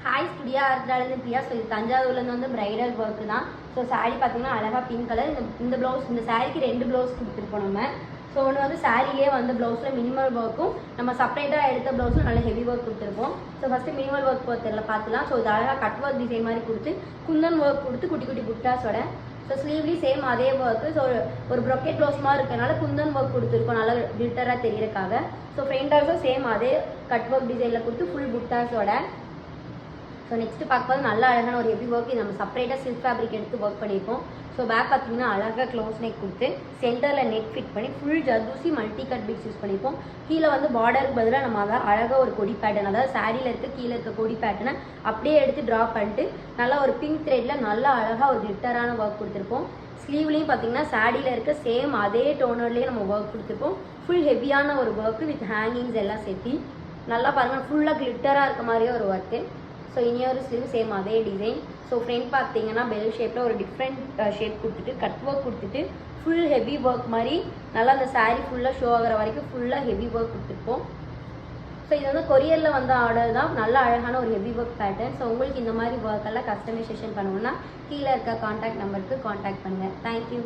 Hi studio ஆர்ட்ராலேருந்து Priya. So இது தஞ்சாவூர்லேருந்து வந்து ப்ரைடல் ஒர்க்கு தான். ஸோ சாரீ பார்த்தீங்கன்னா அழகாக பிங்க் கலர். இந்த ப்ளவுஸ், இந்த சாரீக்கு 2 ப்ளவுஸ் கொடுத்துருப்போம் நம்ம. ஸோ ஒன்று வந்து சாரிலே வந்து ப்ளவுஸில் மினிமல் ஒர்க்கும், நம்ம செப்பரேட்டாக எடுத்த ப்ளவுஸில் நல்ல ஹெவி ஒர்க் கொடுத்துருப்போம். ஸோ ஃபஸ்ட்டு மினிமல் ஒர்க் பார்த்துலாம். ஸோ இது அழகாக கட் ஒர்க் டிசைன் மாதிரி கொடுத்து குந்தன் ஒர்க் கொடுத்து குட்டி குட்டி புட்டாஸோட. ஸோ ஸ்லீவ்லேயும் சேம் அதே ஒர்க்கு. ஸோ ஒரு ப்ரொக்கெட் ப்ளவுஸ் மாதிரி இருக்கிறனால குந்தன் ஒர்க் கொடுத்துருக்கோம், நல்லா கிளிட்டராக தெரியறதுக்காக. ஸோ ஃப்ரண்ட் ஆல்சோ சேம் அதே கட் ஒர்க் டிசைனில் கொடுத்து ஃபுல் புட்டாஸோட. ஸோ நெக்ஸ்ட்டு பார்க்கும்போது நல்லா அழகான ஒரு ஹெவி ஒர்க். இது நம்ம செப்பரேட்டாக சில்க் ஃபேப்ரிக் எடுத்து ஒர்க் பண்ணியிருப்போம். ஸோ பேக் பார்த்தீங்கன்னா அழகாக க்ளோஸ் நெக் கொடுத்து சென்டரில் நெட் ஃபிட் பண்ணி full zardozi multi cut beads use பண்ணியிருப்போம். கீழே வந்து பார்டருக்கு பதிலாக நம்ம அதை அழகாக ஒரு கொடி பேட்டர்ன், அதாவது சாரியில் இருக்க கீழே இருக்க கொடி பேட்டர்னை அப்படியே எடுத்து ட்ரா பண்ணிட்டு நல்லா ஒரு பிங்க் த்ரெட்டில் நல்லா அழகாக ஒரு கிளிட்டரான ஒர்க் கொடுத்துருப்போம். ஸ்லீவ்லேயும் பார்த்தீங்கன்னா சாரியில் இருக்க சேம் அதே டோனர்லேயே நம்ம ஒர்க் கொடுத்துருப்போம். ஃபுல் ஹெவியான ஒரு ஒர்க்கு வித் ஹேங்கிங்ஸ் எல்லாம் சேர்த்தி நல்லா பாருங்கள், ஃபுல்லாக கிளிட்டராக இருக்க மாதிரியே ஒரு ஒர்க்கு. ஸோ இன்னொரு ஸ்லீவ் சேம் அதே டிசைன். ஸோ ஃப்ரண்ட் பார்த்தீங்கன்னா பெல் ஷேப்பில் ஒரு டிஃப்ரெண்ட் ஷேப் கொடுத்துட்டு கட் ஒர்க் கொடுத்துட்டு ஃபுல் ஹெவி ஒர்க் மாதிரி நல்லா அந்த சாரீ ஃபுல்லாக ஷோ ஆகிற வரைக்கும் ஃபுல்லாக ஹெவி ஒர்க் கொடுத்துருப்போம். ஸோ இது வந்து கொரியரில் வந்த ஆர்டர் தான், நல்ல அழகான ஒரு ஹெவி ஒர்க் பேட்டர்ன். ஸோ உங்களுக்கு இந்த மாதிரி ஒர்க்கெல்லாம் கஸ்டமைசேஷன் பண்ணணும்னா கீழே இருக்க காண்டாக்ட் நம்பருக்கு காண்டாக்ட் பண்ணுங்கள். தேங்க்யூ.